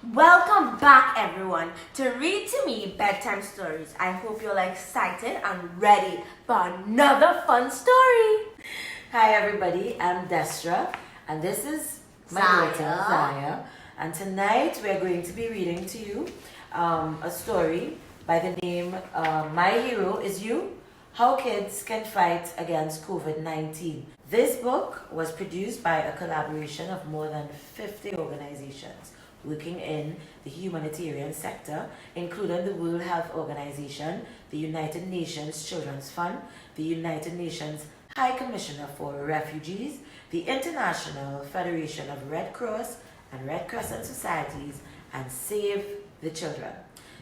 Welcome back everyone to Read to Me Bedtime Stories. I hope you're excited and ready for another fun story. Hi everybody, I'm Destra and this is my daughter Xaiya, and tonight we're going to be reading to you a story by the name My Hero Is You, How Kids Can Fight Against COVID-19. This book was produced by a collaboration of more than 50 organizations working in the humanitarian sector, including the World Health Organization, the United Nations Children's Fund, the United Nations High Commissioner for Refugees, the International Federation of Red Cross and Red Crescent Societies, and Save the Children.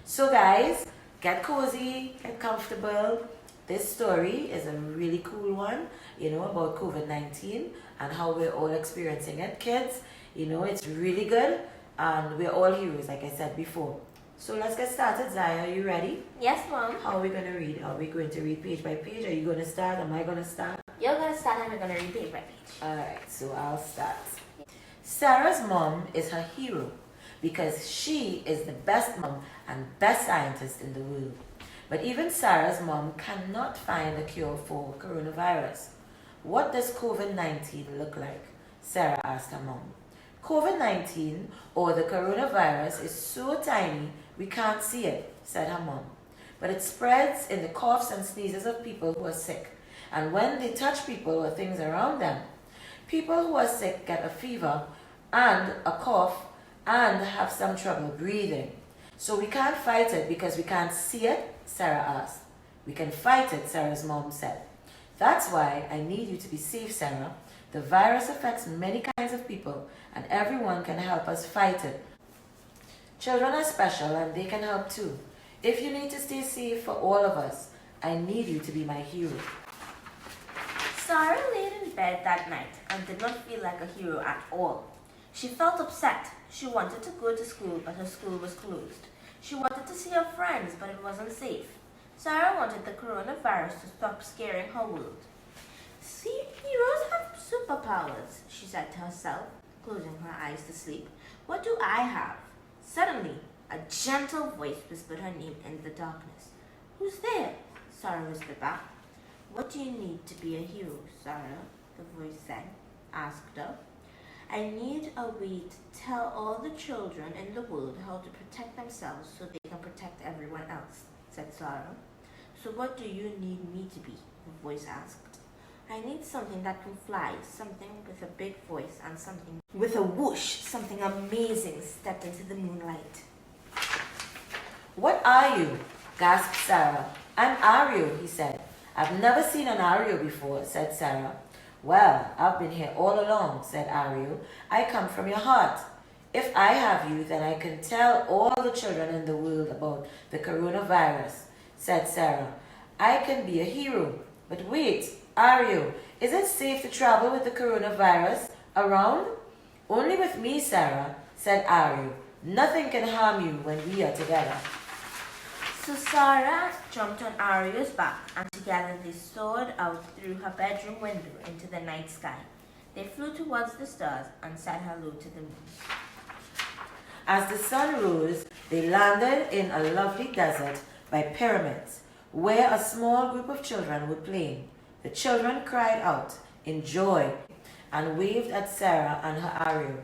So guys, get cozy, get comfortable. This story is a really cool one, about COVID-19 and how we're all experiencing it. Kids, it's really good and we're all heroes, like I said before. So let's get started. Xaiya, are you ready? Yes, Mom. How are we going to read? Are we going to read page by page? Are you going to start? Am I going to start? You're going to start and we're going to read page by page. Alright, so I'll start. Sarah's mom is her hero because she is the best mom and best scientist in the world. But even Sarah's mom cannot find a cure for coronavirus. What does COVID-19 look like? Sarah asked her mom. COVID-19, or the coronavirus, is so tiny we can't see it, said her mom. But it spreads in the coughs and sneezes of people who are sick. And when they touch people or things around them, people who are sick get a fever and a cough and have some trouble breathing. So we can't fight it because we can't see it, Sarah asked. We can fight it, Sarah's mom said. That's why I need you to be safe, Sarah. The virus affects many kinds of people and everyone can help us fight it. Children are special and they can help too. If you need to stay safe for all of us, I need you to be my hero. Sarah laid in bed that night and did not feel like a hero at all. She felt upset. She wanted to go to school, but her school was closed. She wanted to see her friends, but it wasn't safe. Sarah wanted the coronavirus to stop scaring her world. See, heroes have superpowers, she said to herself, closing her eyes to sleep. What do I have? Suddenly, a gentle voice whispered her name in the darkness. Who's there? Sarah whispered back. What do you need to be a hero, Sarah? The voice asked her. I need a way to tell all the children in the world how to protect themselves so they can protect everyone else, said Sarah. So what do you need me to be? The voice asked. I need something that can fly, something with a big voice and something with a whoosh, something amazing stepped into the moonlight. What are you? Gasped Sarah. I'm Ario, he said. I've never seen an Ario before, said Sarah. Well, I've been here all along, said Ario. I come from your heart. If I have you, then I can tell all the children in the world about the coronavirus, said Sarah. I can be a hero. But wait, Ario, is it safe to travel with the coronavirus around? Only with me, Sarah, said Ario. Nothing can harm you when we are together. So Sarah jumped on Ario's back and together they soared out through her bedroom window into the night sky. They flew towards the stars and said hello to the moon. As the sun rose, they landed in a lovely desert by pyramids, where a small group of children were playing. The children cried out in joy and waved at Sarah and her Ario.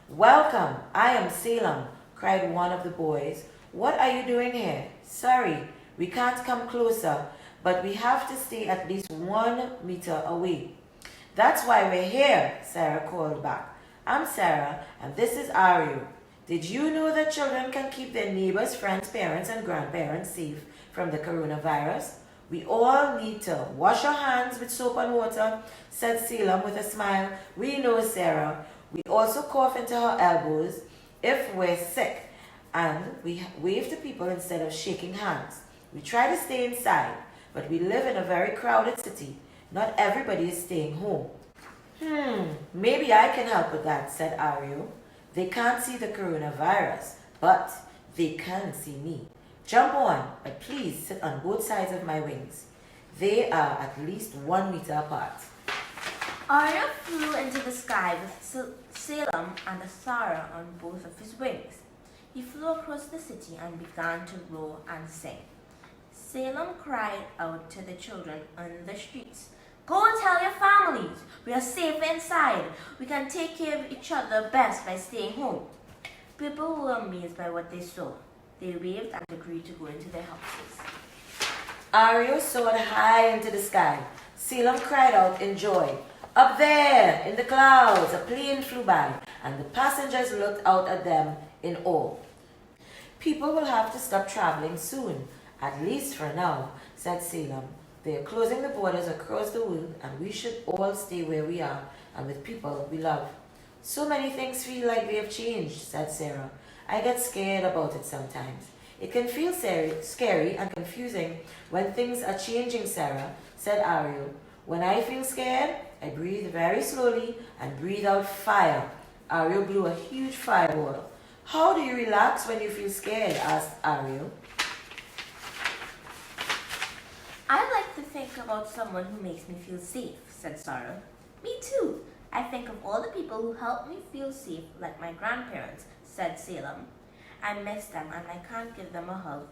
Welcome, I am Salem, cried one of the boys. What are you doing here? Sorry, we can't come closer, but we have to stay at least 1 meter away. That's why we're here, Sarah called back. I'm Sarah, and this is Ario. Did you know that children can keep their neighbors, friends, parents, and grandparents safe from the coronavirus? We all need to wash our hands with soap and water, said Salem with a smile. We know, Sarah. We also cough into our elbows if we're sick. And we wave to people instead of shaking hands. We try to stay inside, but we live in a very crowded city. Not everybody is staying home. Maybe I can help with that, said Ario. They can't see the coronavirus, but they can see me. Jump on, but please sit on both sides of my wings. They are at least 1 meter apart. Ario flew into the sky with Salem and Sara on both of his wings. He flew across the city and began to roar and sing. Salem cried out to the children on the streets, "Go and tell your families. We are safe inside. We can take care of each other best by staying home." People were amazed by what they saw. They waved and agreed to go into their houses. Ario soared high into the sky. Salem cried out in joy. Up there, in the clouds, a plane flew by, and the passengers looked out at them in awe. "People will have to stop traveling soon, at least for now," said Salem. "They are closing the borders across the world, and we should all stay where we are and with people we love." "So many things feel like they have changed," said Sarah. "I get scared about it sometimes." "It can feel scary and confusing when things are changing, Sarah," said Ario. "When I feel scared, I breathe very slowly and breathe out fire." Ario blew a huge fireball. "How do you relax when you feel scared?" asked Ario. "I like to think about someone who makes me feel safe," said Sara. "Me too. I think of all the people who helped me feel safe, like my grandparents," said Salem. "I miss them and I can't give them a hug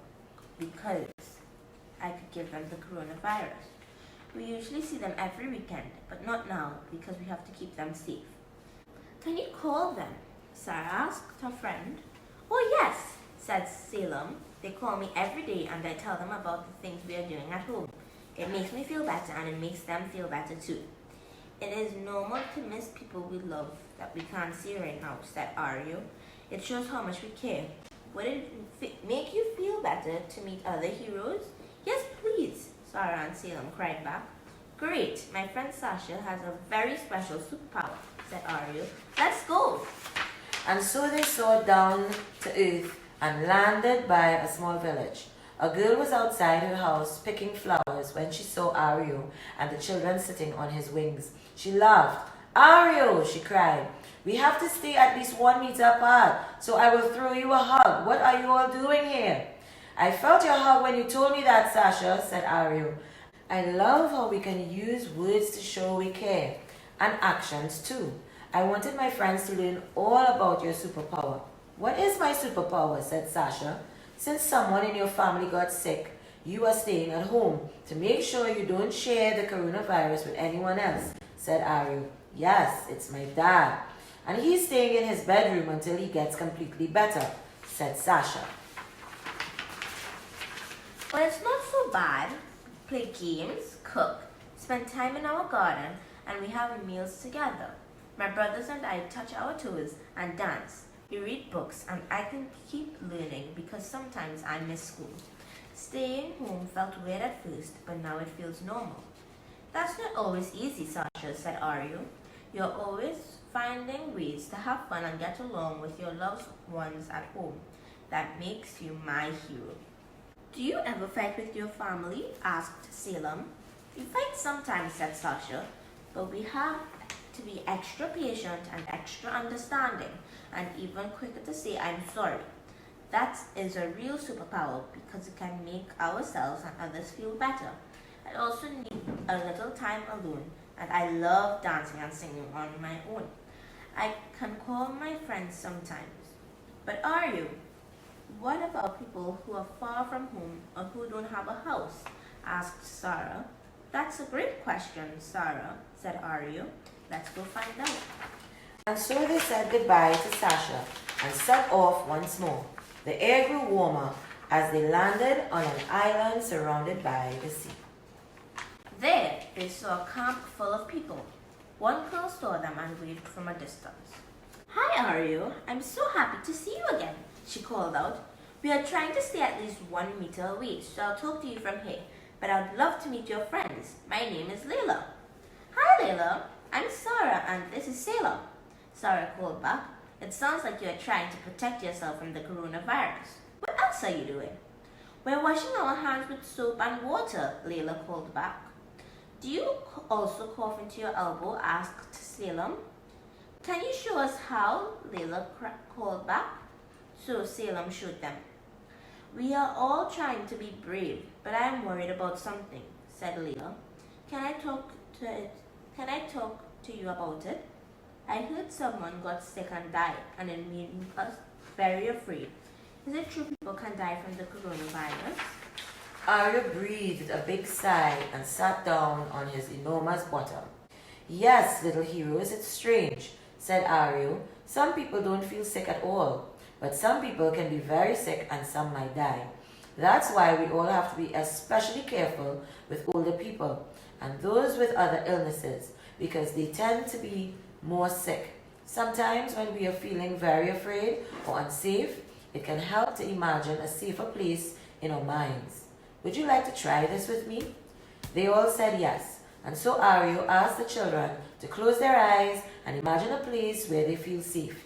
because I could give them the coronavirus. We usually see them every weekend, but not now because we have to keep them safe." "Can you call them?" Sara asked her friend. "Oh yes," said Salem. "They call me every day and I tell them about the things we are doing at home. It makes me feel better and it makes them feel better too." "It is normal to miss people we love that we can't see right now," said Ario. "It shows how much we care. Would it make you feel better to meet other heroes?" "Yes, please," Sara and Salem cried back. "Great, my friend Sasha has a very special superpower," said Ario. "Let's go." And so they soared down to earth and landed by a small village. A girl was outside her house picking flowers when she saw Ario and the children sitting on his wings. She laughed. "Ario," she cried, "we have to stay at least 1 meter apart, so I will throw you a hug. What are you all doing here?" "I felt your hug when you told me that, Sasha," said Ario. "I love how we can use words to show we care, and actions too. I wanted my friends to learn all about your superpower." "What is my superpower?" said Sasha. "Since someone in your family got sick, you are staying at home to make sure you don't share the coronavirus with anyone else," said Ario. "Yes, it's my dad. And he's staying in his bedroom until he gets completely better," said Sasha. "Well, it's not so bad. We play games, cook, spend time in our garden, and we have meals together. My brothers and I touch our toes and dance. We read books, and I can keep learning because sometimes I miss school. Staying home felt weird at first, but now it feels normal." "That's not always easy, Sasha," said Ario. "You're always finding ways to have fun and get along with your loved ones at home. That makes you my hero." "Do you ever fight with your family?" asked Salem. "We fight sometimes," said Sasha, "but we have to be extra patient and extra understanding, and even quicker to say I'm sorry. That is a real superpower because it can make ourselves and others feel better. I also need a little time alone, and I love dancing and singing on my own. I can call my friends sometimes." "But Ario, what about people who are far from home or who don't have a house?" asked Sara. "That's a great question, Sara," said Ario. "Let's go find out." And so they said goodbye to Sasha and set off once more. The air grew warmer as they landed on an island surrounded by the sea. There, they saw a camp full of people. One girl saw them and waved from a distance. "Hi, Ario. I'm so happy to see you again," she called out. "We are trying to stay at least 1 meter away, so I'll talk to you from here. But I'd love to meet your friends. My name is Leila." "Hi, Leila. I'm Sara, and this is Salem," Sara called back. "It sounds like you're trying to protect yourself from the coronavirus. What else are you doing?" "We're washing our hands with soap and water," Leila called back. "Do you also cough into your elbow?" asked Salem. "Can you show us how?" Leila called back. So Salem showed them. "We are all trying to be brave, but I am worried about something," said Leila. Can I talk to you about it? I heard someone got sick and died, and it made us very afraid. Is it true people can die from the coronavirus? Ario breathed a big sigh and sat down on his enormous bottom. Yes, little heroes, it's strange, said Ario. Some people don't feel sick at all, but some people can be very sick and some might die. That's why we all have to be especially careful with older people and those with other illnesses because they tend to be more sick. Sometimes when we are feeling very afraid or unsafe, it can help to imagine a safer place in our minds. Would you like to try this with me? They all said yes, and so Ario asked the children to close their eyes and imagine a place where they feel safe.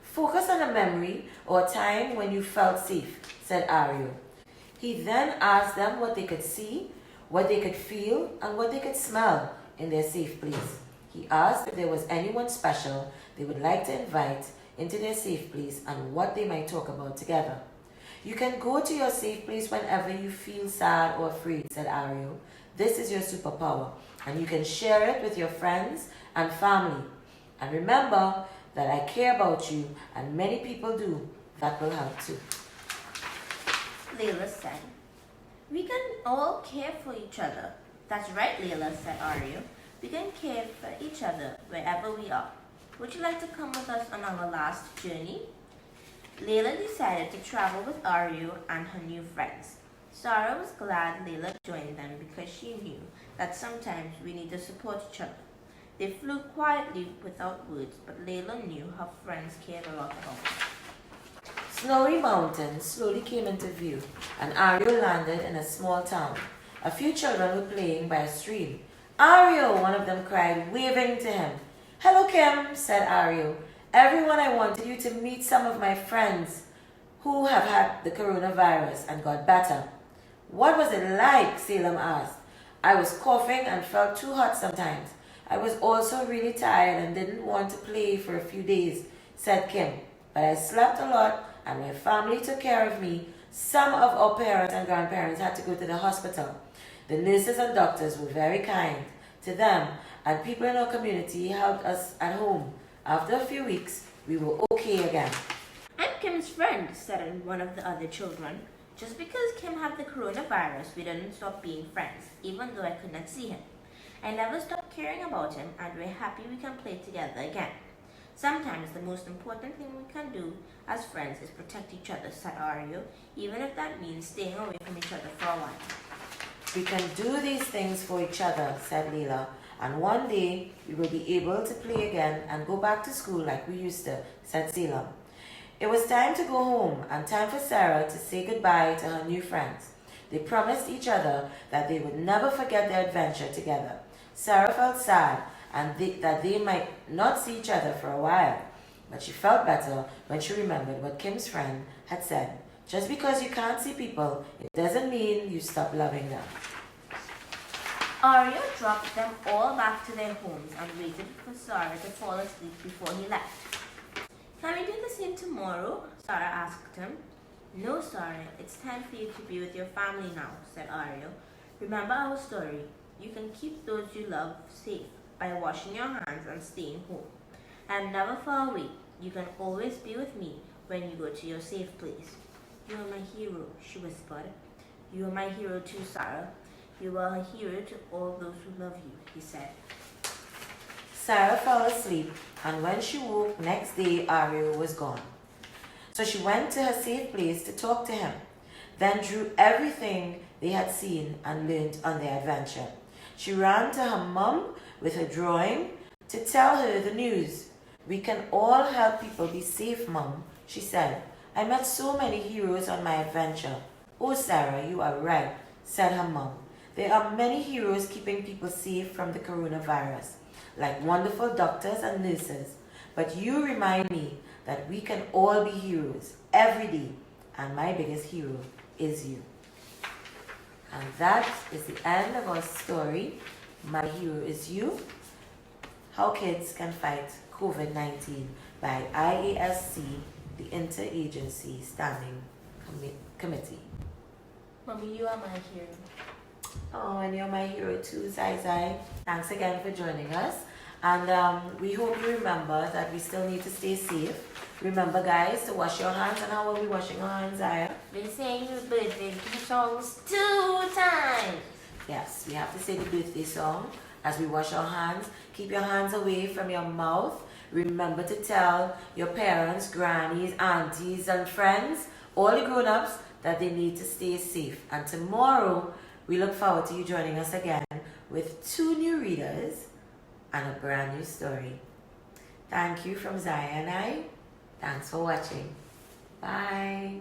Focus on a memory or a time when you felt safe, said Ario. He then asked them what they could see, what they could feel, and what they could smell in their safe place. He asked if there was anyone special they would like to invite into their safe place and what they might talk about together. You can go to your safe place whenever you feel sad or afraid, said Ario. This is your superpower, and you can share it with your friends and family. And remember that I care about you, and many people do. That will help too. Leila said. We can all care for each other. That's right, Leila, said Ario. We can care for each other wherever we are. Would you like to come with us on our last journey? Leila decided to travel with Ario and her new friends. Sara was glad Leila joined them because she knew that sometimes we need to support each other. They flew quietly without words, but Leila knew her friends cared a lot about her. Snowy mountains slowly came into view, and Ario landed in a small town. A few children were playing by a stream. Ario, one of them cried, waving to him. Hello, Kim, said Ario. Everyone, I wanted you to meet some of my friends who have had the coronavirus and got better. What was it like? Salem asked. I was coughing and felt too hot sometimes. I was also really tired and didn't want to play for a few days, said Kim. But I slept a lot and my family took care of me. Some of our parents and grandparents had to go to the hospital. The nurses and doctors were very kind to them, and people in our community helped us at home. After a few weeks, we were okay again. I'm Kim's friend, said one of the other children. Just because Kim had the coronavirus, we didn't stop being friends, even though I could not see him. I never stopped caring about him, and we're happy we can play together again. Sometimes the most important thing we can do as friends is protect each other, said Ario, even if that means staying away from each other for a while. We can do these things for each other, said Leila, and one day we will be able to play again and go back to school like we used to, said Salem. It was time to go home and time for Sarah to say goodbye to her new friends. They promised each other that they would never forget their adventure together. Sarah felt sad and that they might not see each other for a while, but she felt better when she remembered what Kim's friend had said. Just because you can't see people, it doesn't mean you stop loving them. Ario dropped them all back to their homes and waited for Sara to fall asleep before he left. Can we do the same tomorrow? Sara asked him. No, Sara, it's time for you to be with your family now, said Ario. Remember our story. You can keep those you love safe by washing your hands and staying home. I'm never far away. You can always be with me when you go to your safe place. You are my hero, she whispered. You are my hero too, Sara. You are a hero to all those who love you, he said. Sarah fell asleep, and when she woke next day, Ario was gone. So she went to her safe place to talk to him, then drew everything they had seen and learned on their adventure. She ran to her mum with her drawing to tell her the news. We can all help people be safe, Mum, she said. I met so many heroes on my adventure. Oh, Sarah, you are right, said her mum. There are many heroes keeping people safe from the coronavirus, like wonderful doctors and nurses. But you remind me that we can all be heroes every day, and my biggest hero is you. And that is the end of our story, My Hero is You, How Kids Can Fight COVID-19 by IASC, the Interagency Standing Committee. Mommy, you are my hero. Oh, and you're my hero too, Xaiya. Thanks again for joining us. And we hope you remember that we still need to stay safe. Remember, guys, to wash your hands. And how are we washing our hands, Xaiya? They sing the birthday songs 2 times. Yes, we have to say the birthday song as we wash our hands. Keep your hands away from your mouth. Remember to tell your parents, grannies, aunties, and friends, all the grown-ups, that they need to stay safe. And tomorrow, we look forward to you joining us again with 2 new readers and a brand new story. Thank you from Xaiya and I. Thanks for watching. Bye.